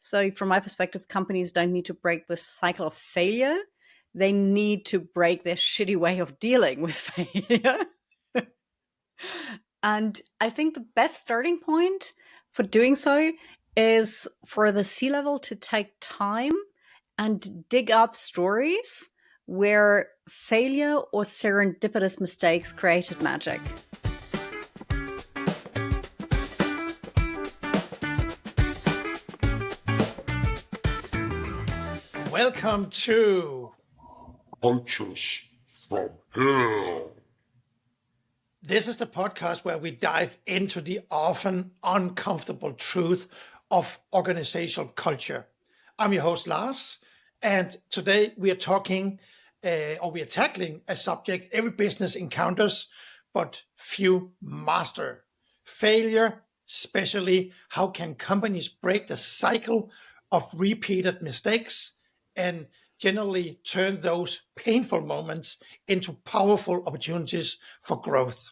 So from my perspective, companies don't need to break the cycle of failure. They need to break their shitty way of dealing with failure. And I think the best starting point for doing so is for the C-level to take time and dig up stories where failure or serendipitous mistakes created magic. Welcome to Cultures from Hell. This is the podcast where we dive into the often uncomfortable truth of organizational culture. I'm your host, Lars, and today we are tackling a subject every business encounters, but few master. Failure, especially how can companies break the cycle of repeated mistakes and generally turn those painful moments into powerful opportunities for growth.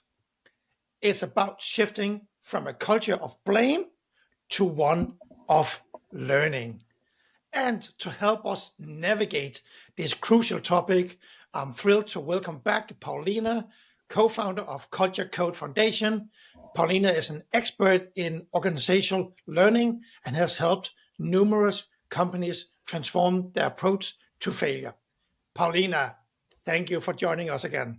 It's about shifting from a culture of blame to one of learning. And to help us navigate this crucial topic, I'm thrilled to welcome back Paulina, co-founder of Culture Code Foundation. Paulina is an expert in organizational learning and has helped numerous companies transform their approach to failure. Paulina, thank you for joining us again.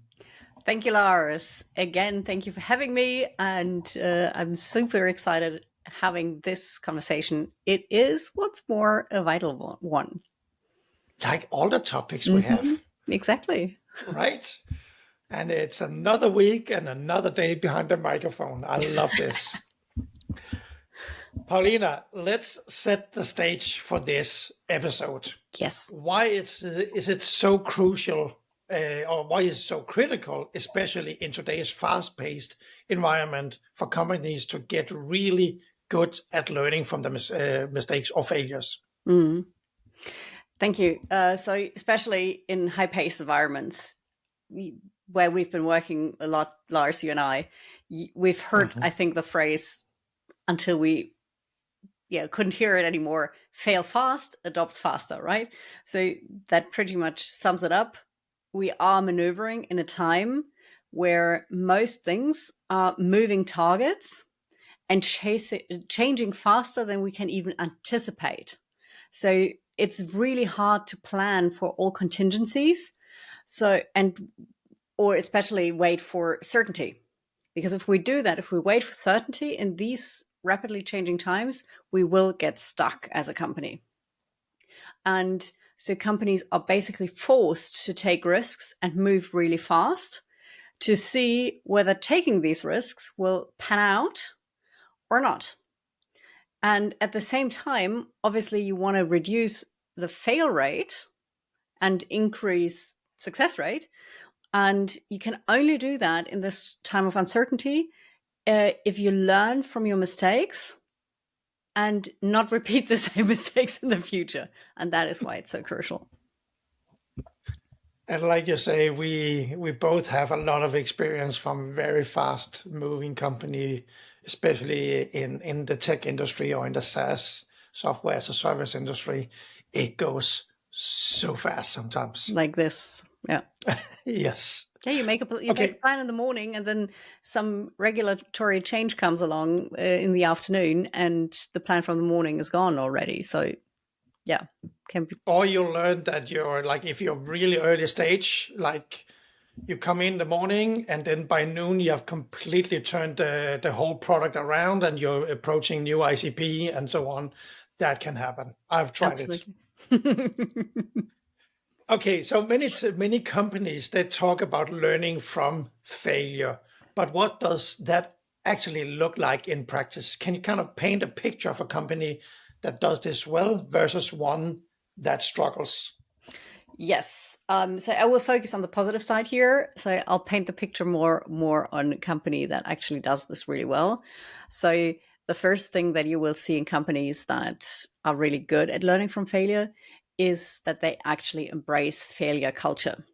Thank you, Lars. Again, thank you for having me. And I'm super excited having this conversation. It is what's more a vital one. Like all the topics we have. Exactly. Right? And it's another week and another day behind the microphone. I love this. Paulina, let's set the stage for this episode. Yes. Why is it so crucial or why is it so critical, especially in today's fast-paced environment, for companies to get really good at learning from the mistakes or failures? Thank you. So especially in high-paced environments where we've been working a lot, Lars, you and I, we've heard, I think, the phrase until we couldn't hear it anymore, fail fast, adopt faster, right? So that pretty much sums it up. We are maneuvering in a time where most things are moving targets and changing faster than we can even anticipate. So it's really hard to plan for all contingencies. Or especially wait for certainty. Because if we do that, if we wait for certainty in these rapidly changing times, we will get stuck as a company. And so companies are basically forced to take risks and move really fast to see whether taking these risks will pan out or not. And at the same time, obviously, you want to reduce the fail rate and increase success rate. And you can only do that in this time of uncertainty if you learn from your mistakes and not repeat the same mistakes in the future. And that is why it's so crucial. And like you say, we both have a lot of experience from very fast moving company, especially in the tech industry or in the SaaS, software as a service industry. It goes so fast sometimes. Like this. Yeah. Yes. Yeah, you make a plan in the morning, and then some regulatory change comes along in the afternoon, and the plan from the morning is gone already. So, yeah, can be. Or you learn that you're like, if you're really early stage, like you come in the morning, and then by noon you have completely turned the whole product around, and you're approaching new ICP and so on. That can happen. I've tried Absolutely. it. Okay, so many companies, they talk about learning from failure, but what does that actually look like in practice? Can you kind of paint a picture of a company that does this well versus one that struggles? Yes. So I will focus on the positive side here. So I'll paint the picture more on a company that actually does this really well. So the first thing that you will see in companies that are really good at learning from failure is that they actually embrace failure culture.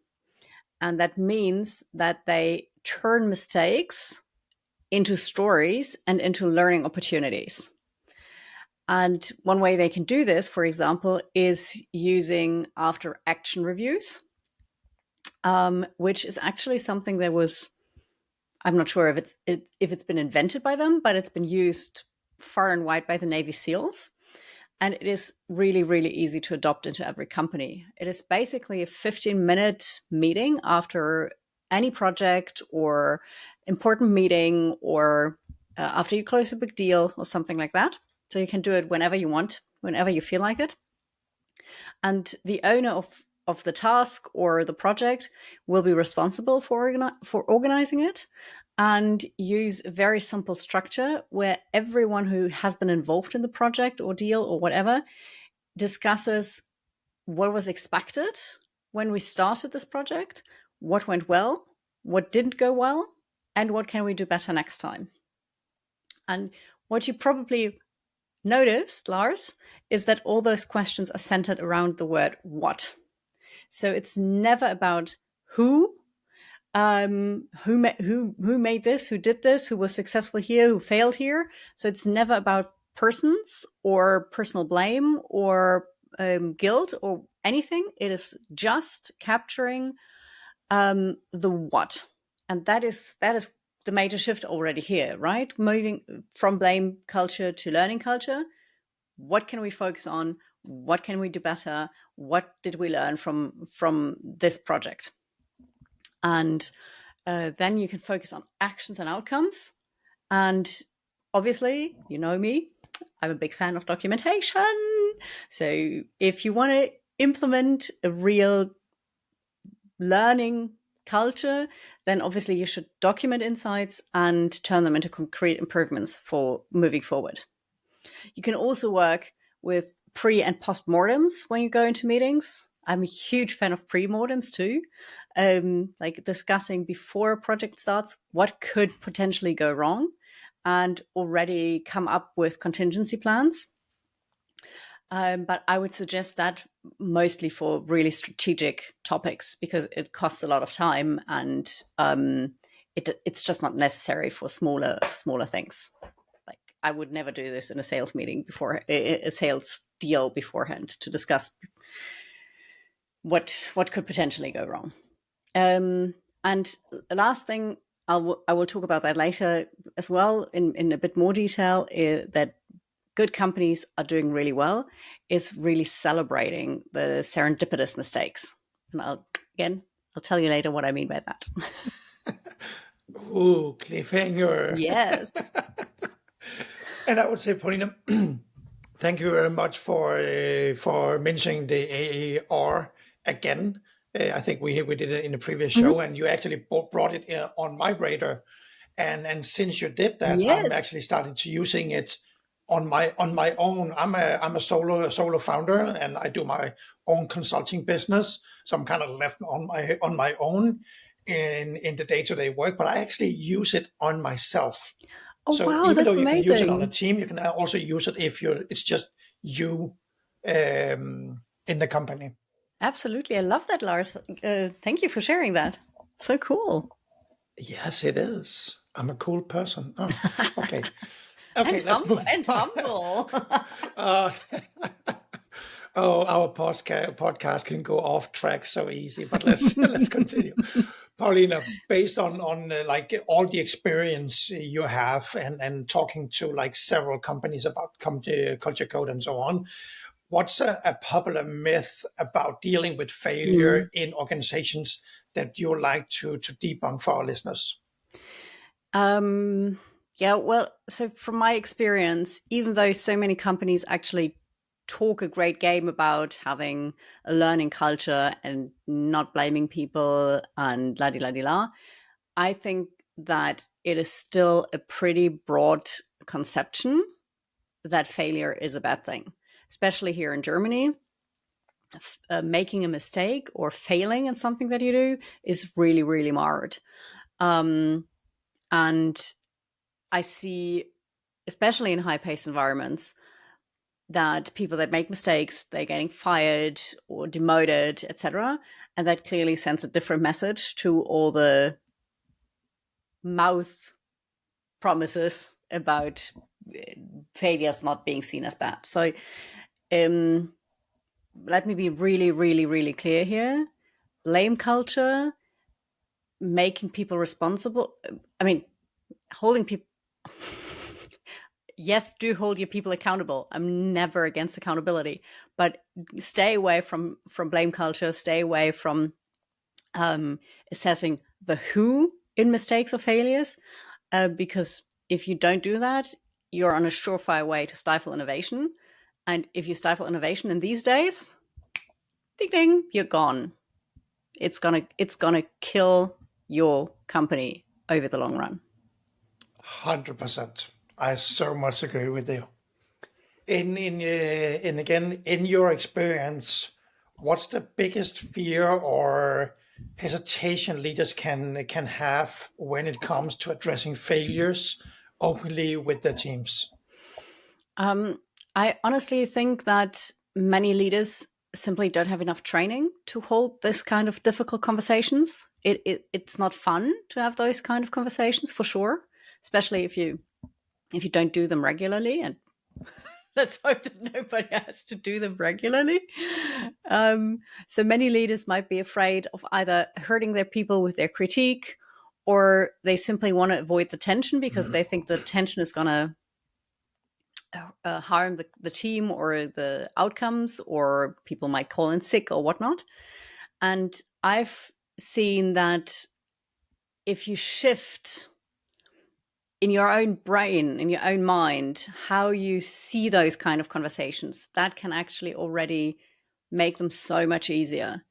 And that means that they turn mistakes into stories and into learning opportunities. And one way they can do this, for example, is using after action reviews, which is actually something that was, I'm not sure if it's been invented by them, but it's been used far and wide by the Navy SEALs. And it is really, really easy to adopt into every company. It is basically a 15-minute meeting after any project or important meeting, or after you close a big deal or something like that. So you can do it whenever you want, whenever you feel like it. And the owner of the task or the project will be responsible for organizing it, and use a very simple structure where everyone who has been involved in the project or deal or whatever discusses what was expected when we started this project, what went well, what didn't go well, and what can we do better next time. And what you probably noticed, Lars, is that all those questions are centered around the word what. So it's never about who made this, who did this, who was successful here, who failed here. So it's never about persons or personal blame or guilt or anything. It is just capturing the what. And that is the major shift already here, right? Moving from blame culture to learning culture. What can we focus on? What can we do better? What did we learn from this project? And then you can focus on actions and outcomes. And obviously, you know me, I'm a big fan of documentation. So if you want to implement a real learning culture, then obviously you should document insights and turn them into concrete improvements for moving forward. You can also work with pre and post-mortems when you go into meetings. I'm a huge fan of pre-mortems too. Like discussing before a project starts, what could potentially go wrong, and already come up with contingency plans. But I would suggest that mostly for really strategic topics, because it costs a lot of time, and it's just not necessary for smaller things. Like I would never do this in a sales meeting before a sales deal beforehand to discuss what could potentially go wrong. And last thing, I will talk about that later as well in a bit more detail, that good companies are doing really well is really celebrating the serendipitous mistakes. And I'll tell you later what I mean by that. Ooh, cliffhanger. Yes. And I would say, Paulina, thank you very much for mentioning the AAR again. I think we did it in the previous show, and you actually brought it on my radar. And since you did that, Yes. I'm actually started to using it on my own. I'm a solo founder, and I do my own consulting business. So I'm kind of left on my own in the day-to-day work, but I actually use it on myself. Oh, So wow, even though that's you can use it on a amazing. team, you can also use it if it's just you in the company. Absolutely. I love that, Lars. Thank you for sharing that. So cool. Yes, it is. I'm a cool person. Oh, okay. Okay, And let's move on. humble. Uh, oh, our podcast can go off track so easy, but let's continue. Paulina, based on like all the experience you have and talking to like several companies about culture code and so on, what's a popular myth about dealing with failure in organizations that you like to debunk for our listeners? Yeah, well, so from my experience, even though so many companies actually talk a great game about having a learning culture and not blaming people and la di la di la, I think that it is still a pretty broad conception that failure is a bad thing, especially here in Germany. Making a mistake or failing in something that you do is really, really marred. And I see, especially in high-paced environments, that people that make mistakes, they're getting fired or demoted, etc. And that clearly sends a different message to all the mouth promises about failure is not being seen as bad. So let me be really, really, really clear here. Blame culture, making people responsible. I mean, holding people. Yes, do hold your people accountable. I'm never against accountability, but stay away from blame culture. Stay away from assessing the who in mistakes or failures, because if you don't do that, you're on a surefire way to stifle innovation. And if you stifle innovation in these days, ding ding, you're gone. It's gonna kill your company over the long run. 100%. I so much agree with you. In your experience, what's the biggest fear or hesitation leaders can have when it comes to addressing failures openly with their teams? I honestly think that many leaders simply don't have enough training to hold this kind of difficult conversations. It's not fun to have those kind of conversations, for sure, especially if you don't do them regularly. And let's hope that nobody has to do them regularly. So many leaders might be afraid of either hurting their people with their critique, or they simply want to avoid the tension because they think the tension is going to harm the team or the outcomes, or people might call in sick or whatnot. And I've seen that if you shift in your own brain, in your own mind, how you see those kind of conversations, that can actually already make them so much easier.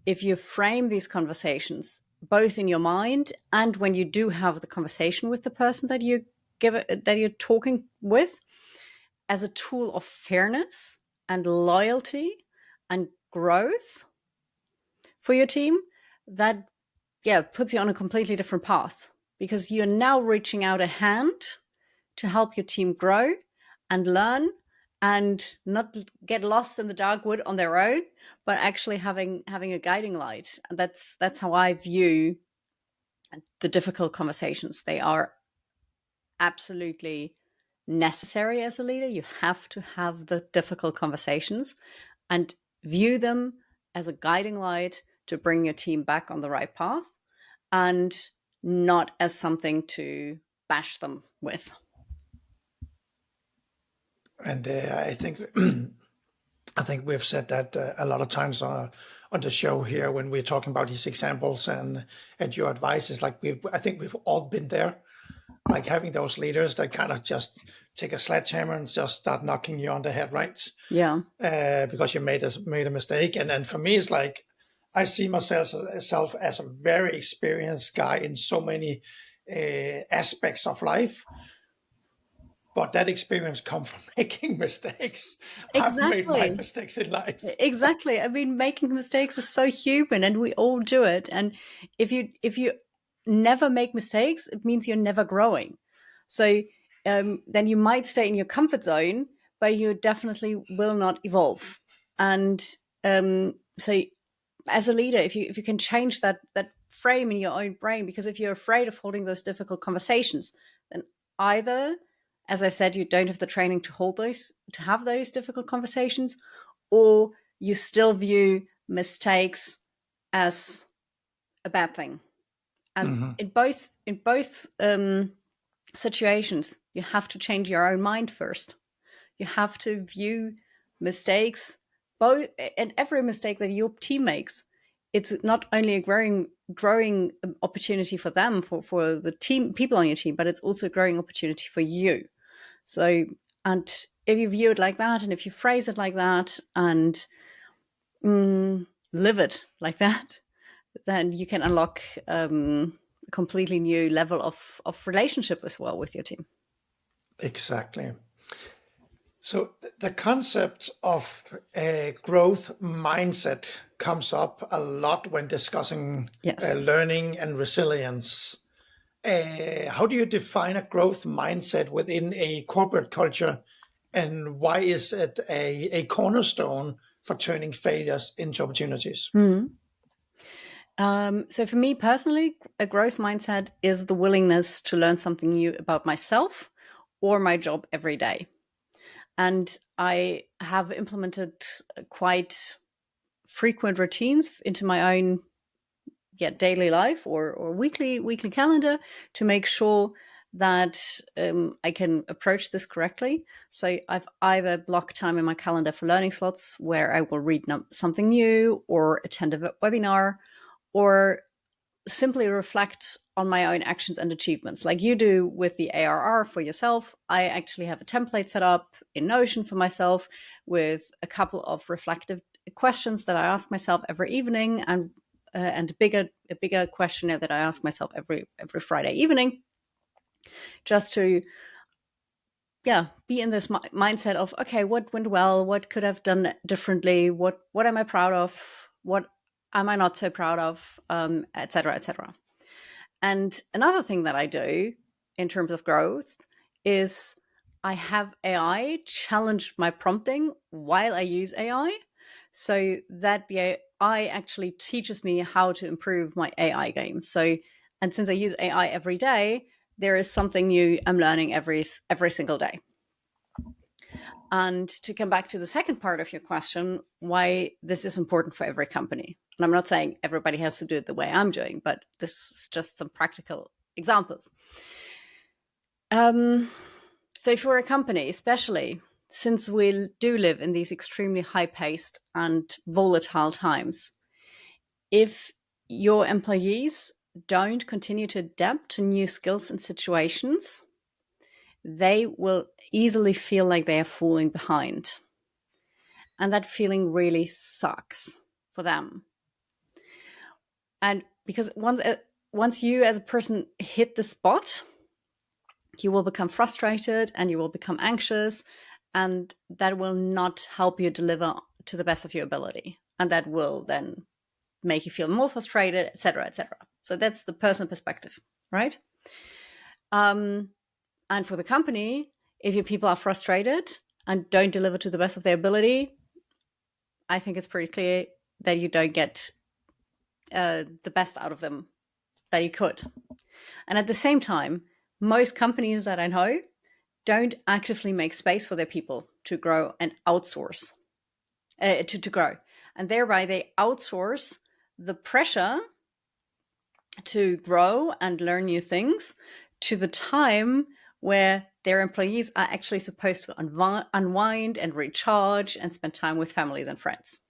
If you frame these conversations both in your mind and when you do have the conversation with the person that you're talking with, as a tool of fairness and loyalty and growth for your team, that puts you on a completely different path, because you're now reaching out a hand to help your team grow and learn and not get lost in the dark wood on their own, but actually having a guiding light. And that's how I view the difficult conversations. They are absolutely necessary as a leader. You have to have the difficult conversations and view them as a guiding light to bring your team back on the right path, and not as something to bash them with. And I think I think we've said that a lot of times on the show here when we're talking about these examples and your advice is like I think we've all been there, like having those leaders that kind of just take a sledgehammer and just start knocking you on the head, right? Yeah. Because you made a mistake. And then for me, it's like I see myself as a very experienced guy in so many aspects of life. But that experience comes from making mistakes. I've made my Exactly. mistakes in life. Exactly. I mean, making mistakes is so human, and we all do it. And if you never make mistakes, it means you're never growing. So then you might stay in your comfort zone, but you definitely will not evolve. And so, as a leader, if you can change that frame in your own brain, because if you're afraid of holding those difficult conversations, then either, as I said, you don't have the training to have those difficult conversations, or you still view mistakes as a bad thing. And in both situations, you have to change your own mind first. You have to view mistakes, both, and every mistake that your team makes, it's not only a growing opportunity for them, for the team, people on your team, but it's also a growing opportunity for you. So, and if you view it like that, and if you phrase it like that, and live it like that, then you can unlock a completely new level of relationship as well with your team. Exactly. So the concept of a growth mindset comes up a lot when discussing Yes. learning and resilience. How do you define a growth mindset within a corporate culture, and why is it a cornerstone for turning failures into opportunities? So for me personally, a growth mindset is the willingness to learn something new about myself or my job every day. And I have implemented quite frequent routines into my own daily life or weekly calendar to make sure that I can approach this correctly. So I've either blocked time in my calendar for learning slots where I will read something new or attend a webinar, or simply reflect on my own actions and achievements. Like you do with the ARR for yourself, I actually have a template set up in Notion for myself with a couple of reflective questions that I ask myself every evening, and a bigger questionnaire that I ask myself every Friday evening, just to be in this mindset of, okay, what went well, what could I've done differently, what am I proud of, what am I not so proud of, etc., etc. And another thing that I do in terms of growth is I have AI challenge my prompting while I use AI, so that the AI actually teaches me how to improve my AI game. So, and since I use AI every day, there is something new I'm learning every single day. And to come back to the second part of your question, why this is important for every company. And I'm not saying everybody has to do it the way I'm doing, but this is just some practical examples. So if you're a company, especially since we do live in these extremely high-paced and volatile times, if your employees don't continue to adapt to new skills and situations, they will easily feel like they are falling behind. And that feeling really sucks for them. And because once you as a person hit the spot, you will become frustrated and you will become anxious, and that will not help you deliver to the best of your ability. And that will then make you feel more frustrated, etc., etc. So that's the personal perspective, right? And for the company, if your people are frustrated and don't deliver to the best of their ability, I think it's pretty clear that you don't get the best out of them that you could. And at the same time, most companies that I know don't actively make space for their people to grow and outsource, to grow. And thereby they outsource the pressure to grow and learn new things to the time where their employees are actually supposed to unwind and recharge and spend time with families and friends.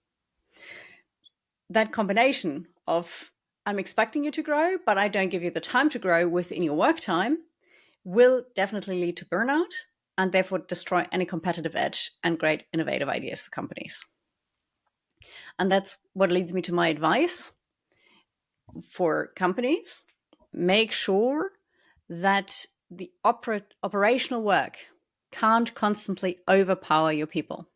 That combination of I'm expecting you to grow, but I don't give you the time to grow within your work time will definitely lead to burnout and therefore destroy any competitive edge and great innovative ideas for companies. And that's what leads me to my advice for companies. Make sure that the operational work can't constantly overpower your people.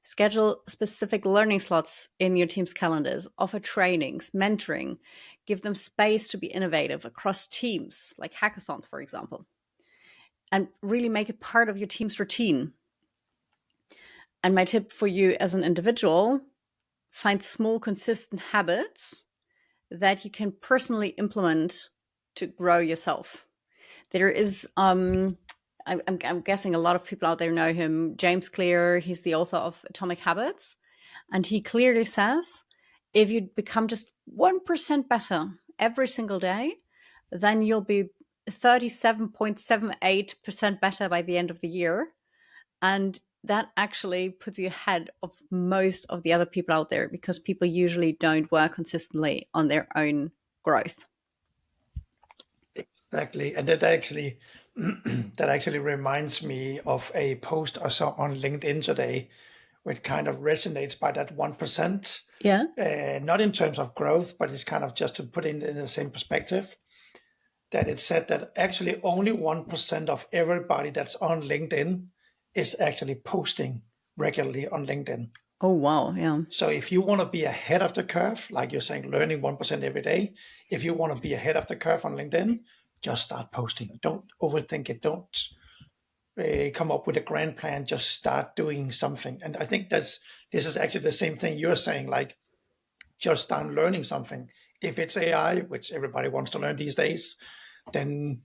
Schedule specific learning slots in your team's calendars, offer trainings, mentoring, give them space to be innovative across teams, like hackathons, for example, and really make it part of your team's routine. And my tip for you as an individual, find small, consistent habits that you can personally implement to grow yourself. There is, I'm guessing a lot of people out there know him, James Clear. He's the author of Atomic Habits. And he clearly says, if you become just 1% better every single day, then you'll be 37.78% better by the end of the year. And that actually puts you ahead of most of the other people out there, because people usually don't work consistently on their own growth. Exactly. And that actually reminds me of a post I saw on LinkedIn today, which kind of resonates by that 1%. Yeah. Not in terms of growth, but it's kind of just to put in the same perspective, that it said that actually only 1% of everybody that's on LinkedIn is actually posting regularly on LinkedIn. Oh, wow. Yeah. So if you want to be ahead of the curve, like you're saying, learning 1% every day, if you want to be ahead of the curve on LinkedIn, just start posting. Don't overthink it. Don't come up with a grand plan. Just start doing something. And I think this is actually the same thing you're saying, like just start learning something. If it's AI, which everybody wants to learn these days, then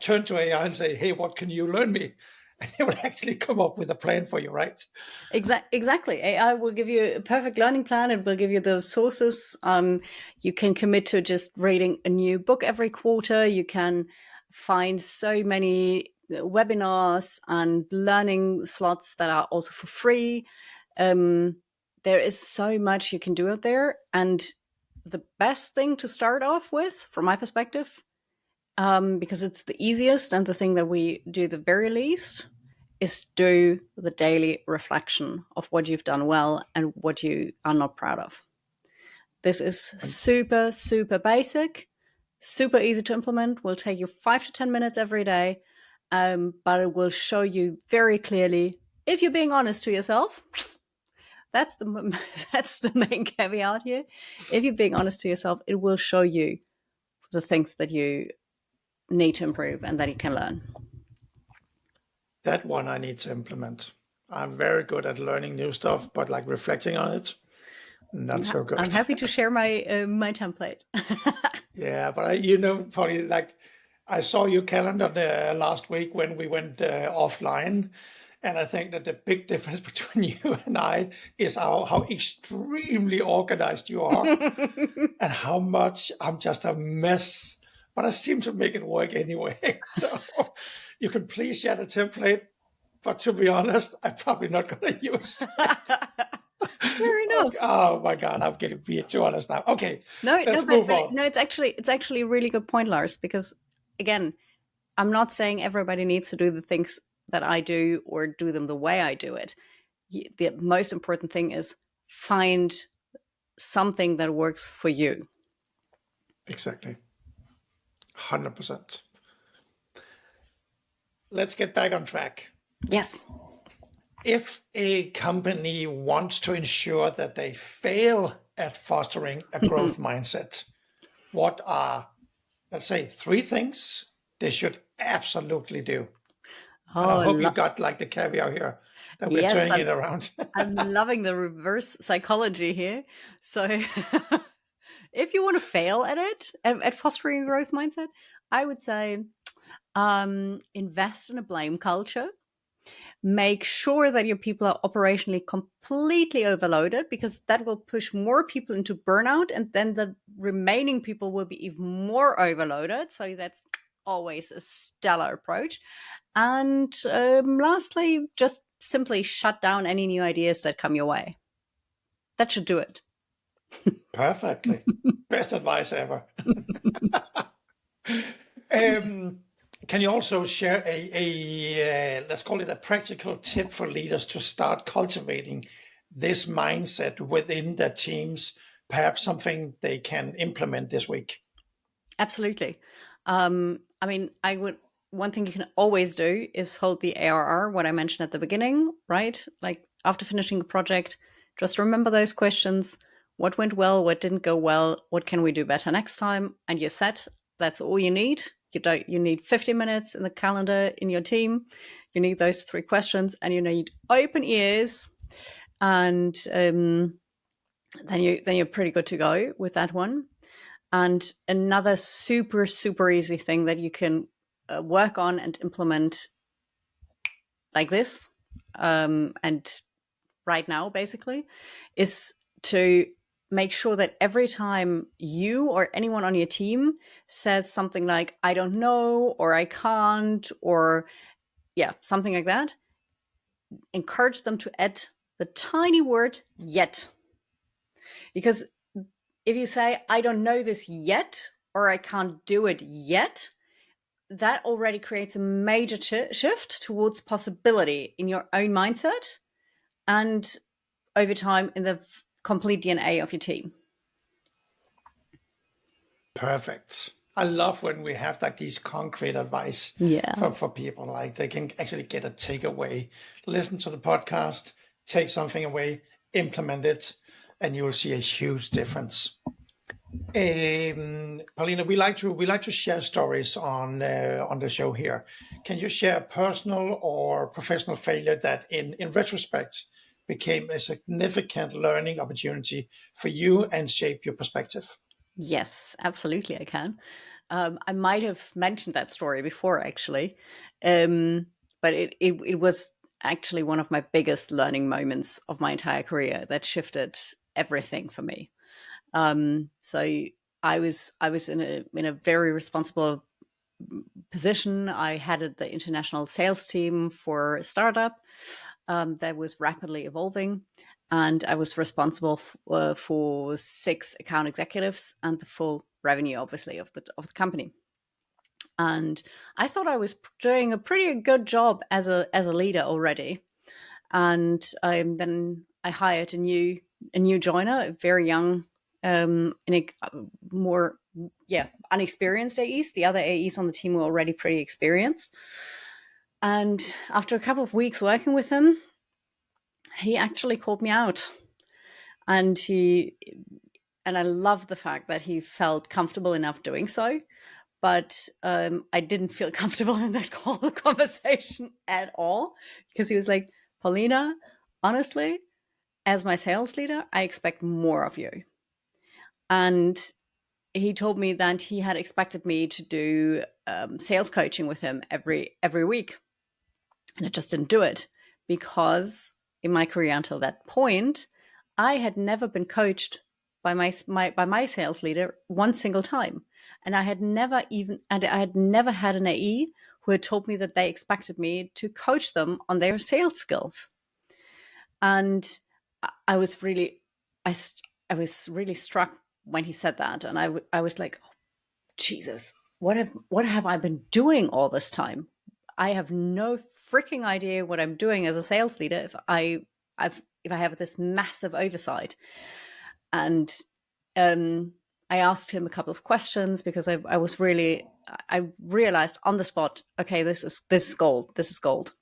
turn to AI and say, hey, what can you learn me? And it will actually come up with a plan for you, right? Exactly. AI will give you a perfect learning plan. It will give you those sources. You can commit to just reading a new book every quarter. You can find so many webinars and learning slots that are also for free. There is so much you can do out there. And the best thing to start off with, from my perspective, because it's the easiest and the thing that we do the very least, is do the daily reflection of what you've done well and what you are not proud of. This is super, super basic, super easy to implement, will take you 5 to 10 minutes every day, but it will show you very clearly, if you're being honest to yourself. That's the main caveat here. If you're being honest to yourself, it will show you the things that you need to improve and that you can learn. That one I need to implement. I'm very good at learning new stuff, but like reflecting on it, not so good. I'm happy to share my my template. Yeah, but probably like I saw your calendar last week when we went offline, and I think that the big difference between you and I is how extremely organized you are, and how much I'm just a mess. But I seem to make it work anyway. So you can please share the template. But to be honest, I'm probably not going to use it. Fair enough. Okay. Oh my God, I'm getting too honest now. Okay, No, let's no, move but on. no, it's actually a really good point, Lars. Because again, I'm not saying everybody needs to do the things that I do or do them the way I do it. The most important thing is find something that works for you. Exactly. 100%. Let's get back on track. Yes. If a company wants to ensure that they fail at fostering a growth mindset, what are, let's say, 3 things they should absolutely do? And I Oh, hope you got like the caveat here that we're yes. turning it around. I'm loving the reverse psychology here. So if you want to fail at it, at fostering a growth mindset, I would say invest in a blame culture. Make sure that your people are operationally completely overloaded, because that will push more people into burnout, and then the remaining people will be even more overloaded. So that's always a stellar approach. And lastly, just simply shut down any new ideas that come your way. That should do it. Perfectly. Best advice ever. Can you also share a let's call it a practical tip for leaders to start cultivating this mindset within their teams? Perhaps something they can implement this week. Absolutely. I mean, one thing you can always do is hold the ARR, what I mentioned at the beginning, right? Like after finishing a project, just remember those questions. What went well? What didn't go well? What can we do better next time? And you're set. That's all you need. You need 50 minutes in the calendar in your team. You need those 3 questions, and you need open ears. And then you're pretty good to go with that one. And another super, super easy thing that you can work on and implement like this, and right now, basically, is to make sure that every time you or anyone on your team says something like, I don't know, or I can't, or yeah, something like that, encourage them to add the tiny word yet. Because if you say, I don't know this yet, or I can't do it yet, that already creates a major shift towards possibility in your own mindset and over time in the complete DNA of your team. Perfect. I love when we have like these concrete advice for people, like they can actually get a takeaway. Listen to the podcast, take something away, implement it, and you'll see a huge difference. Paulina, we like to share stories on the show here. Can you share a personal or professional failure that, in retrospect, became a significant learning opportunity for you and shaped your perspective? Yes, absolutely, I can. I might have mentioned that story before, actually, but it was actually one of my biggest learning moments of my entire career that shifted everything for me. So I was in a very responsible position. I headed the international sales team for a startup that was rapidly evolving, and I was responsible for 6 account executives and the full revenue, obviously, of the company. And I thought I was doing a pretty good job as a leader already. And then I hired a new joiner, a very young, more unexperienced AEs. The other AEs on the team were already pretty experienced. And after a couple of weeks working with him, he actually called me out. And I love the fact that he felt comfortable enough doing so. But I didn't feel comfortable in that conversation at all, because he was like, Paulina, honestly, as my sales leader, I expect more of you. And he told me that he had expected me to do sales coaching with him every week. And I just didn't do it because in my career until that point, I had never been coached by my sales leader one single time. And I had never had an AE who had told me that they expected me to coach them on their sales skills. And I was really struck when he said that. And I was like, oh, Jesus, what have I been doing all this time? I have no freaking idea what I'm doing as a sales leader if I have this massive oversight. And I asked him a couple of questions because I realized on the spot, okay, this is gold. This is gold.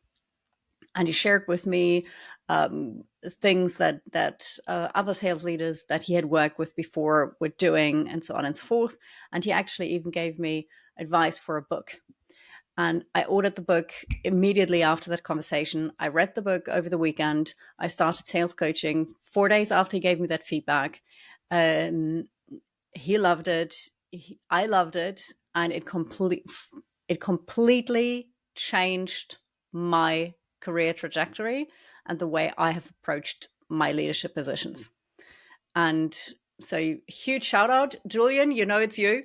And he shared with me things that other sales leaders that he had worked with before were doing, and so on and so forth. And he actually even gave me advice for a book. And I ordered the book immediately after that conversation. I read the book over the weekend. I started sales coaching 4 days after he gave me that feedback. He loved it. I loved it. And it completely changed my career trajectory and the way I have approached my leadership positions. And so huge shout out, Julian, it's you.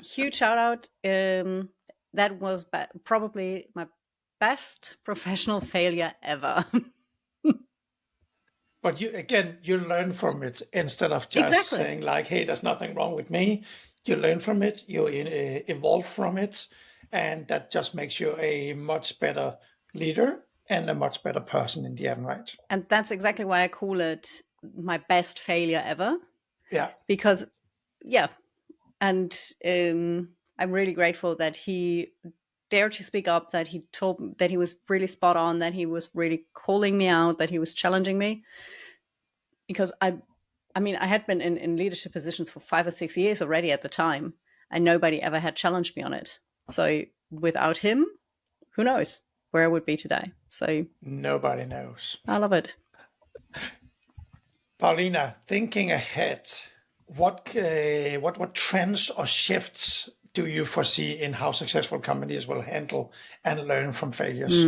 Huge shout out. That was probably my best professional failure ever. But you learn from it instead of just saying like, hey, there's nothing wrong with me. You learn from it, you evolve from it, and that just makes you a much better leader and a much better person in the end, right? And that's exactly why I call it my best failure ever. Yeah. Because, and I'm really grateful that he dared to speak up, that he told me that he was really spot on, that he was really calling me out, that he was challenging me. Because I had been in leadership positions for 5 or 6 years already at the time, and nobody ever had challenged me on it. So without him, who knows where I would be today. So nobody knows. I love it. Paulina, thinking ahead, what trends or shifts do you foresee in how successful companies will handle and learn from failures?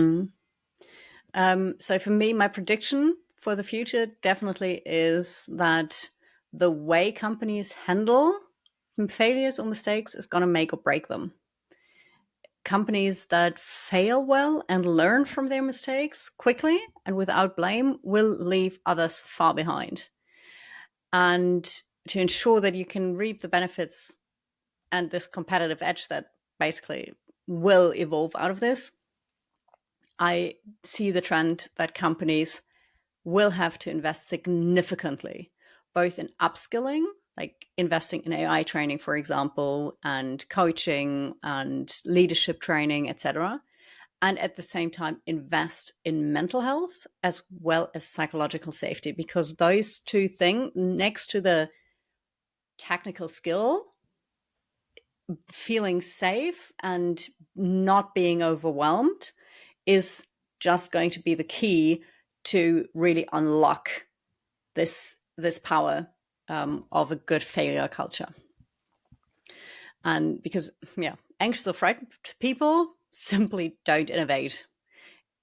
So for me, my prediction for the future definitely is that the way companies handle failures or mistakes is going to make or break them. Companies that fail well and learn from their mistakes quickly and without blame will leave others far behind. And to ensure that you can reap the benefits and this competitive edge that basically will evolve out of this, I see the trend that companies will have to invest significantly, both in upskilling, like investing in AI training, for example, and coaching and leadership training, etc. And at the same time, invest in mental health as well as psychological safety, because those two things, next to the technical skill, feeling safe and not being overwhelmed is just going to be the key to really unlock this power of a good failure culture. And because, anxious or frightened people simply don't innovate.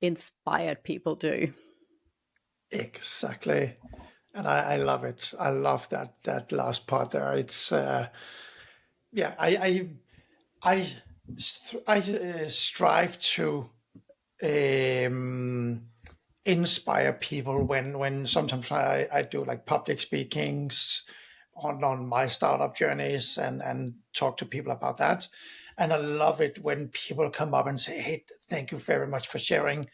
Inspired people do. Exactly. And I love it. I love that last part there. It's yeah. I strive to um, inspire people when sometimes I do like public speakings on my startup journeys and talk to people about that. And I love it when people come up and say, "Hey, thank you very much for sharing.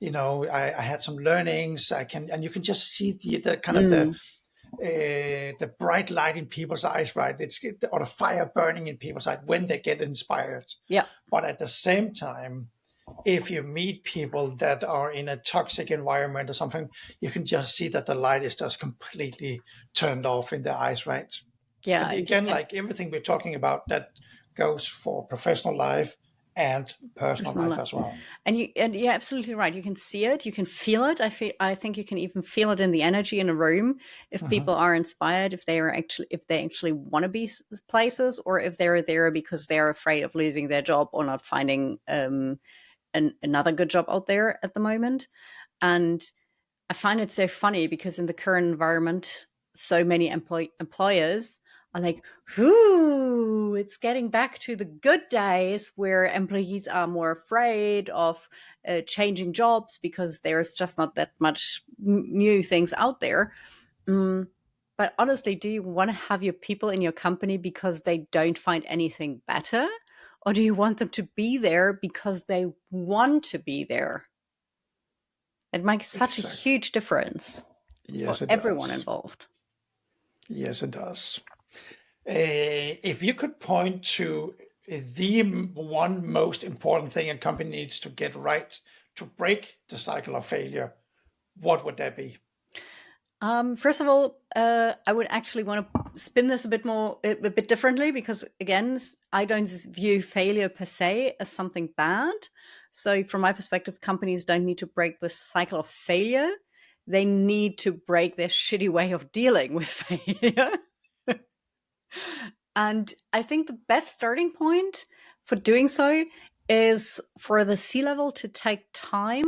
I had some learnings. And you can just see the kind of the bright light in people's eyes, right? Or the fire burning in people's eyes when they get inspired. Yeah. But at the same time, if you meet people that are in a toxic environment or something, you can just see that the light is just completely turned off in their eyes, right? Yeah. And again, like everything we're talking about, that goes for professional life and personal life as well. And you're absolutely right. You can see it, you can feel it. I think you can even feel it in the energy in a room if people are inspired, if they actually want to be places, or if they're there because they're afraid of losing their job or not finding another good job out there at the moment. And I find it so funny because in the current environment, so many employers are like, "Ooh, it's getting back to the good days where employees are more afraid of changing jobs because there's just not that much new things out there." But honestly, do you want to have your people in your company because they don't find anything better? Or do you want them to be there because they want to be there? It makes such a Exactly. huge difference for Yes, it everyone does. involved. Yes, it does. If you could point to the one most important thing a company needs to get right to break the cycle of failure, what would that be? First of all, I would actually want to spin this a bit differently, because again, I don't view failure per se as something bad. So from my perspective, companies don't need to break the cycle of failure. They need to break their shitty way of dealing with failure. And I think the best starting point for doing so is for the C-level to take time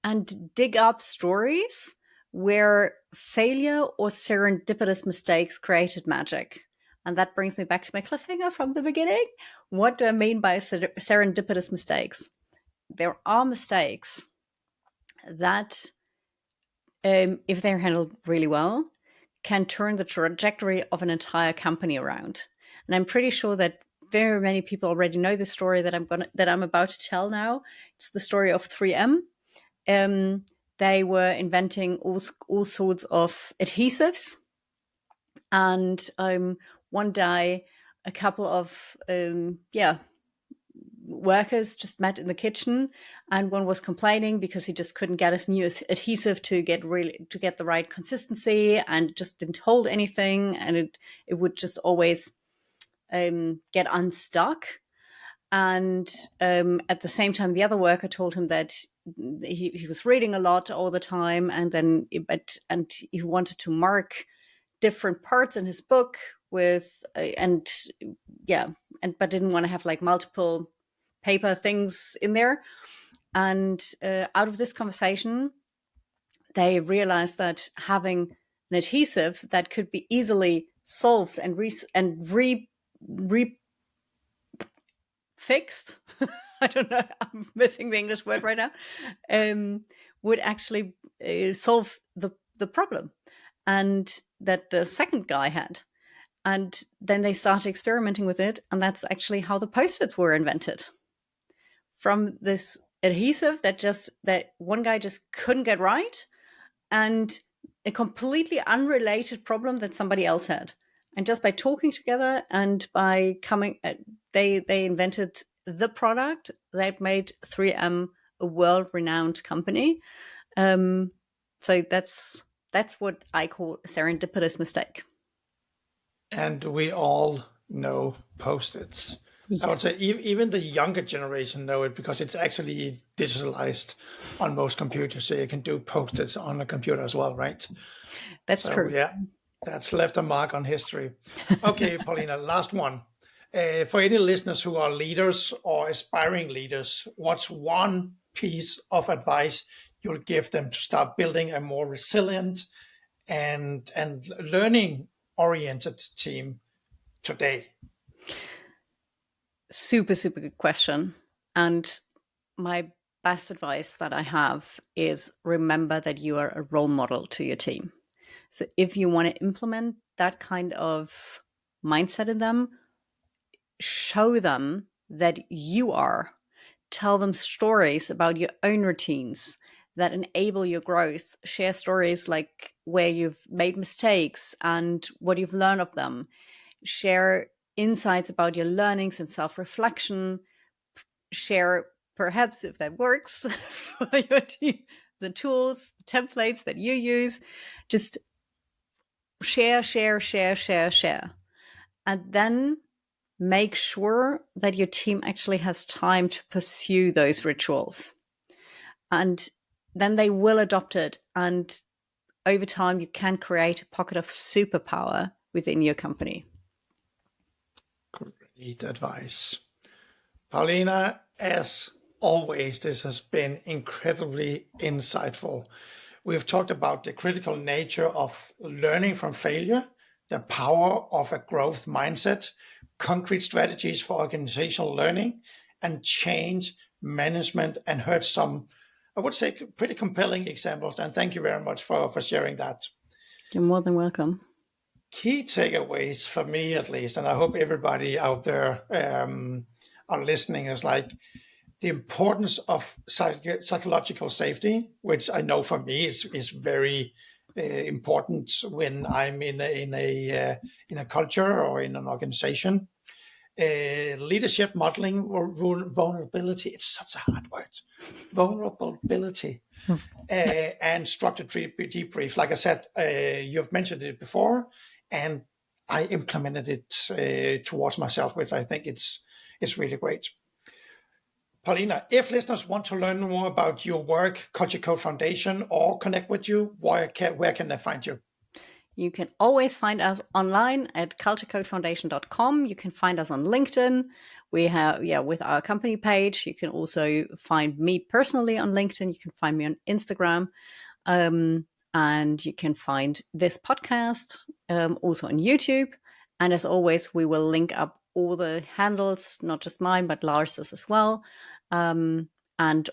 and dig up stories where failure or serendipitous mistakes created magic. And that brings me back to my cliffhanger from the beginning. What do I mean by serendipitous mistakes? There are mistakes that, if they're handled really well, can turn the trajectory of an entire company around. And I'm pretty sure that very many people already know the story that I'm about to tell now. It's the story of 3M. They were inventing all sorts of adhesives, and one day a couple of workers just met in the kitchen, and one was complaining because he just couldn't get his new adhesive to get the right consistency, and just didn't hold anything, and it would just always get unstuck. And at the same time, the other worker told him that he was reading a lot all the time, and he wanted to mark different parts in his book with but didn't want to have like multiple paper things in there. And out of this conversation, they realized that having an adhesive that could be easily solved and fixed I don't know, I'm missing the English word right now, would actually solve the problem, and that the second guy had. And then they started experimenting with it, and that's actually how the Post-its were invented. From this adhesive that one guy just couldn't get right, and a completely unrelated problem that somebody else had. And just by talking together and by they invented the product that made 3M a world-renowned company. So that's what I call a serendipitous mistake. And we all know Post-its. Yes. I would say even the younger generation know it because it's actually digitalized on most computers. So you can do Post-its on a computer as well, right? That's true. Yeah, that's left a mark on history. Okay, Paulina, last one. For any listeners who are leaders or aspiring leaders, what's one piece of advice you'll give them to start building a more resilient and learning oriented team today? Super, super good question. And my best advice that I have is remember that you are a role model to your team. So if you want to implement that kind of mindset in them, show them that you are. Tell them stories about your own routines that enable your growth. Share stories like where you've made mistakes and what you've learned of them. Share insights about your learnings and self-reflection. Share, perhaps if that works, for your team, the tools, the templates that you use. Just share. And then make sure that your team actually has time to pursue those rituals. And then they will adopt it. And over time, you can create a pocket of superpower within your company. Great advice. Paulina, as always, this has been incredibly insightful. We've talked about the critical nature of learning from failure, the power of a growth mindset, concrete strategies for organizational learning, and change management, and heard some, I would say, pretty compelling examples. And thank you very much for sharing that. You're more than welcome. Key takeaways for me, at least, and I hope everybody out there are listening, is like the importance of psychological safety, which I know for me is very important when I'm in a culture or in an organization. Leadership modeling vulnerability. It's such a hard word. Vulnerability. And structured debrief. Like I said, you've mentioned it before, and I implemented it towards myself, which I think it's really great. Paulina, if listeners want to learn more about your work, Culture Code Foundation, or connect with you, where can they find you? You can always find us online at culturecodefoundation.com. You can find us on LinkedIn. We have, with our company page. You can also find me personally on LinkedIn. You can find me on Instagram. And you can find this podcast also on YouTube. And as always, we will link up all the handles, not just mine, but Lars's as well, and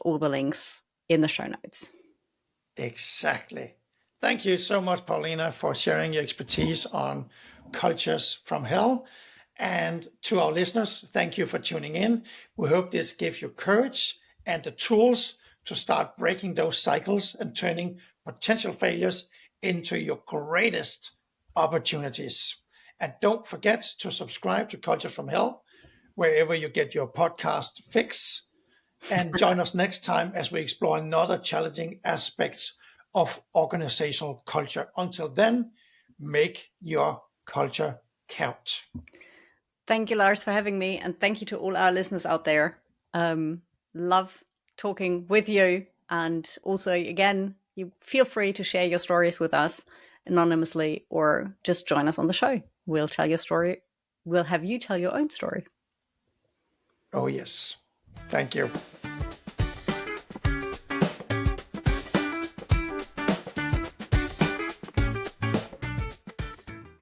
all the links in the show notes. Exactly. Thank you so much, Paulina, for sharing your expertise on cultures from hell. And to our listeners, thank you for tuning in. We hope this gives you courage and the tools to start breaking those cycles and turning potential failures into your greatest opportunities. And don't forget to subscribe to Cultures from Hell, wherever you get your podcast fix. And join us next time as we explore another challenging aspects of organizational culture. Until then, make your culture count. Thank you, Lars, for having me. And thank you to all our listeners out there. Love talking with you. And also, again, you feel free to share your stories with us anonymously or just join us on the show. We'll tell your story. We'll have you tell your own story. Oh, yes. Thank you.